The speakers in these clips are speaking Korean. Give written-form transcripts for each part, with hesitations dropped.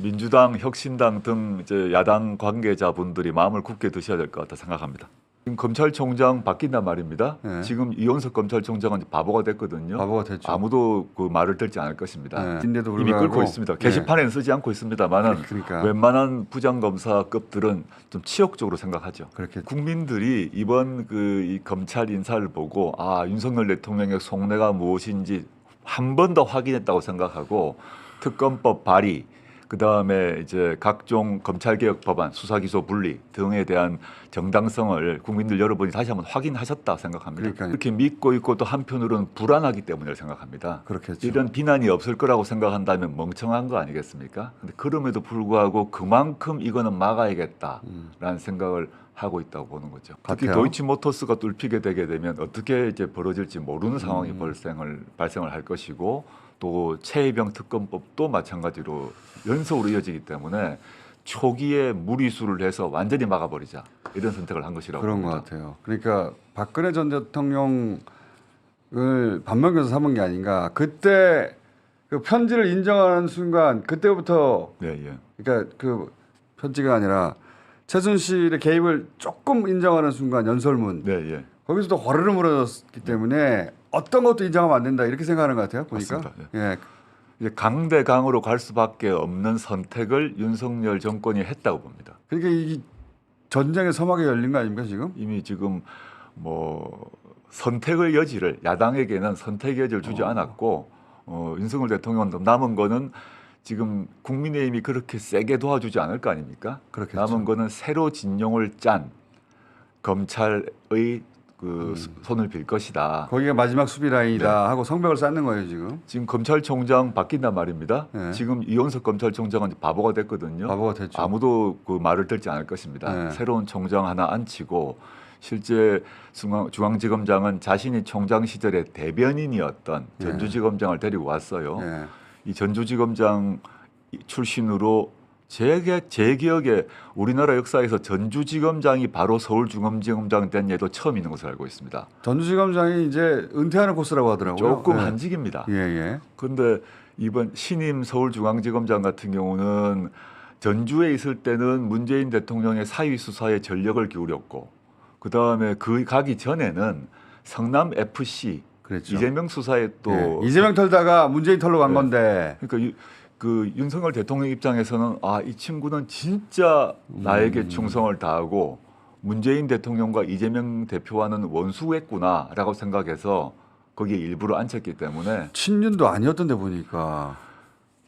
민주당, 혁신당 등 이제 야당 관계자분들이 마음을 굳게 드셔야 될 것 같다 생각합니다. 지금 검찰총장 바뀐단 말입니다. 네. 지금 이원석 검찰총장은 이제 바보가 됐거든요. 바보가 됐죠. 아무도 그 말을 듣지 않을 것입니다. 네. 인데도 이미 불구하고 끌고 있습니다. 게시판에는 쓰지 않고 있습니다만은 그러니까. 웬만한 부장검사급들은 좀 치욕적으로 생각하죠. 그렇게 국민들이 이번 이 검찰 인사를 보고 윤석열 대통령의 속내가 무엇인지 한 번 더 확인했다고 생각하고 특검법 발의, 그 다음에 이제 각종 검찰개혁 법안, 수사기소 분리 등에 대한 정당성을 국민들 여러분이 다시 한번 확인하셨다 생각합니다. 그러니까요. 그렇게 믿고 있고 또 한편으로는 불안하기 때문에 생각합니다. 그렇겠죠. 이런 비난이 없을 거라고 생각한다면 멍청한 거 아니겠습니까? 근데 그럼에도 불구하고 그만큼 이거는 막아야겠다라는 생각을 하고 있다고 보는 거죠. 특히 같아요. 도이치모터스가 뚫히게 되게 되면 어떻게 이제 벌어질지 모르는 상황이 발생을 할 것이고 또 최혜병 특검법도 마찬가지로 연속으로 이어지기 때문에 초기에 무리수를 해서 완전히 막아버리자 이런 선택을 한 것이라고 그런 봅니다. 것 같아요. 그러니까 박근혜 전 대통령을 반면교사 삼은 게 아닌가. 그때 그 편지를 인정하는 순간 그때부터 네, 그러니까 그 편지가 아니라 최순실의 개입을 조금 인정하는 순간 연설문 네. 거기서도 화르르 무너졌기 때문에 어떤 것도 인정하면 안 된다 이렇게 생각하는 것 같아요. 보니까. 맞습니다. 예. 이제 강대강으로 갈 수밖에 없는 선택을 윤석열 정권이 했다고 봅니다. 그러니까 이 전쟁의 서막이 열린 거 아닙니까 지금? 이미 지금 선택의 여지를 야당에게는 선택의 여지를 주지 않았고 윤석열 대통령은 남은 거는 지금 국민의힘이 그렇게 세게 도와주지 않을 거 아닙니까? 그렇겠죠. 남은 거는 새로 진용을 짠 검찰의 손을 빌 것이다. 거기가 마지막 수비 라인이다 네. 하고 성벽을 쌓는 거예요 지금. 지금 검찰총장 바뀐단 말입니다. 네. 지금 이원석 검찰총장은 이제 바보가 됐거든요. 바보가 됐죠. 아무도 그 말을 듣지 않을 것입니다. 네. 새로운 총장 하나 앉히고 실제 중앙지검장은 자신이 총장 시절에 대변인이었던 네. 전주지검장을 데리고 왔어요. 예. 이 전주지검장 출신으로 제 기억에 우리나라 역사에서 전주지검장이 바로 서울중앙지검장 된 예도 처음 있는 것으로 알고 있습니다. 전주지검장이 이제 은퇴하는 코스라고 하더라고요. 조금 예. 한직입니다. 예. 그런데 이번 신임 서울중앙지검장 같은 경우는 전주에 있을 때는 문재인 대통령의 사위 수사에 전력을 기울였고 그 다음에 그 가기 전에는 성남 FC 그랬죠. 이재명 수사에 또 예. 이재명 털다가 문재인 털로 간 네. 건데. 그러니까 그 윤석열 대통령 입장에서는 이 친구는 진짜 나에게 충성을 다하고 문재인 대통령과 이재명 대표와는 원수했구나라고 생각해서 거기에 일부러 앉혔기 때문에 친윤도 아니었던데 보니까.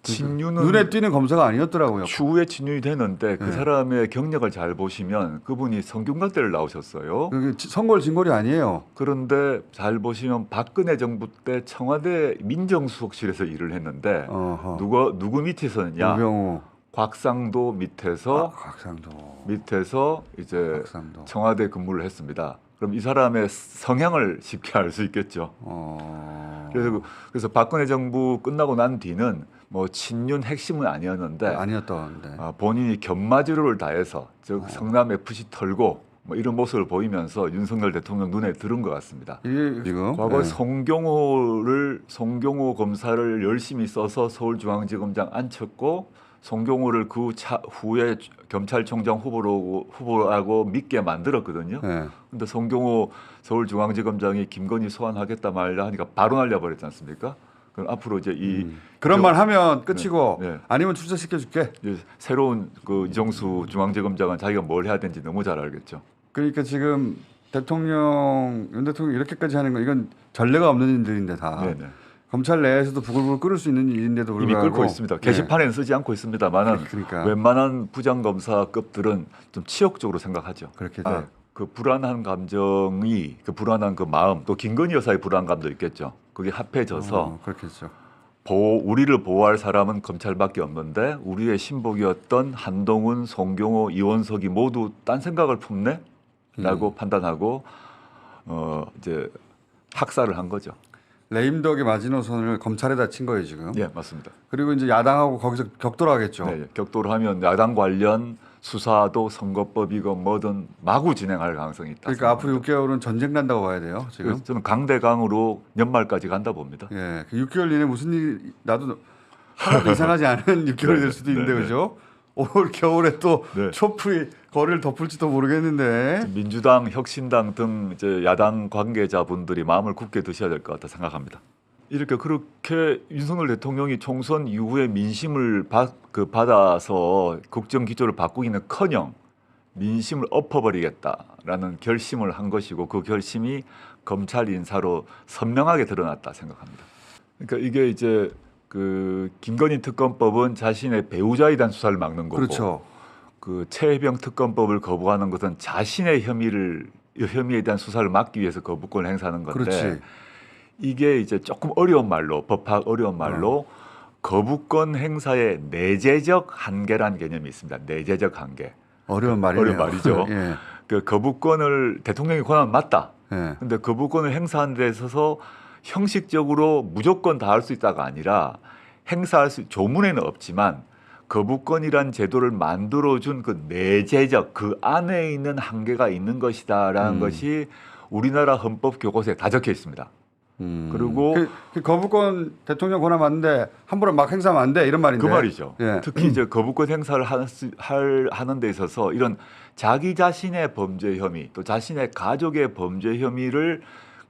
친윤은 눈에 띄는 검사가 아니었더라고요. 추후에 친윤이 되는데 그 네. 사람의 경력을 잘 보시면 그분이 성균관대를 나오셨어요. 그게 선골 진골이 아니에요. 그런데 잘 보시면 박근혜 정부 때 청와대 민정수석실에서 일을 했는데 어허. 누구 밑에서는야 우병우. 곽상도 밑에서 곽상도. 이제 곽상도. 청와대 근무를 했습니다. 그럼 이 사람의 성향을 쉽게 알 수 있겠죠. 그래서 박근혜 정부 끝나고 난 뒤는 친윤 핵심은 아니었는데 아니었던데. 본인이 견마지로를 다해서 즉 성남 FC 털고 이런 모습을 보이면서 윤석열 대통령 눈에 들은 것 같습니다. 이게 지금 과거 예. 송경호 검사를 열심히 써서 서울중앙지검장 앉혔고 송경호를 그 후에 검찰총장 후보라고 믿게 만들었거든요. 예. 근데 송경호 서울중앙지검장이 김건희 소환하겠다 말라 하니까 바로 날려버렸지 않습니까? 그럼 앞으로 이제 그런 말 하면 끝이고 네. 아니면 출세시켜줄게. 이제 새로운 그 이정수 중앙지검장은 자기가 뭘 해야 되는지 너무 잘 알겠죠. 그러니까 지금 윤 대통령 이렇게까지 하는 건 이건 전례가 없는 일들인데 다. 네네. 검찰 내에서도 부글부글 끓을 수 있는 일인데도 이미 불구하고 끓고 있습니다. 게시판에는 쓰지 않고 있습니다만은 그러니까. 웬만한 부장검사급들은 좀 치욕적으로 생각하죠. 그렇게 돼. 그 불안한 감정이 그 불안한 그 마음 또 김건희 여사의 불안한 감도 있겠죠. 그게 합해져서 그렇겠죠. 우리를 보호할 사람은 검찰밖에 없는데 우리의 신복이었던 한동훈, 송경호, 이원석이 모두 딴 생각을 품네라고 판단하고 이제 학살을 한 거죠. 레임덕의 마지노선을 검찰에다 친 거예요 지금. 예, 맞습니다. 그리고 이제 야당하고 거기서 격돌하겠죠. 네, 격돌을 하면 야당 관련 수사도 선거법이고 뭐든 마구 진행할 가능성이 있다. 그러니까 앞으로 6개월은 전쟁 난다고 봐야 돼요 지금. 그래서 저는 강대강으로 연말까지 간다 봅니다. 예, 그 6개월 이내 무슨 일 나도 하나도 이상하지 않은 6개월이 될 수도 네, 있는데 네, 그죠? 올 겨울에 또 네. 촛불이 거리를 덮을지도 모르겠는데. 민주당, 혁신당 등 이제 야당 관계자분들이 마음을 굳게 드셔야 될 것 같다 생각합니다. 이렇게 그렇게 윤석열 대통령이 총선 이후에 민심을 받아서 국정 기조를 바꾸기는커녕 민심을 엎어버리겠다라는 결심을 한 것이고 그 결심이 검찰 인사로 선명하게 드러났다 생각합니다. 그러니까 이게 이제 그 김건희 특검법은 자신의 배우자에 대한 수사를 막는 거고 그렇죠. 그 최혜병 특검법을 거부하는 것은 자신의 혐의에 대한 수사를 막기 위해서 거부권을 행사하는 건데 그렇지. 이게 이제 조금 어려운 말로 법학 어려운 말로 거부권 행사의 내재적 한계라는 개념이 있습니다. 내재적 한계. 어려운 말이네요. 어려운 말이죠. 예. 그 거부권을 대통령이 권하면 맞다. 예. 근데 거부권을 행사하는 데 있어서 형식적으로 무조건 다 할 수 있다가 아니라 행사할 수 조문에는 없지만 거부권이란 제도를 만들어준 그 내재적 그 안에 있는 한계가 있는 것이다라는 것이 우리나라 헌법 교과서에 다 적혀 있습니다. 그리고 그 거부권 대통령 권한 맞는데 함부로 막 행사하면 안 돼 이런 말인데. 그 말이죠. 예. 특히 이제 거부권 행사를 하는 데 있어서 이런 자기 자신의 범죄 혐의 또 자신의 가족의 범죄 혐의를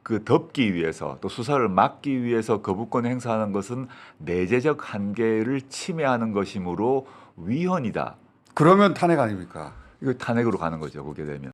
그 덮기 위해서 또 수사를 막기 위해서 거부권 행사하는 것은 내재적 한계를 침해하는 것이므로 위헌이다. 그러면 탄핵 아닙니까? 이거 탄핵으로 가는 거죠. 그게 되면.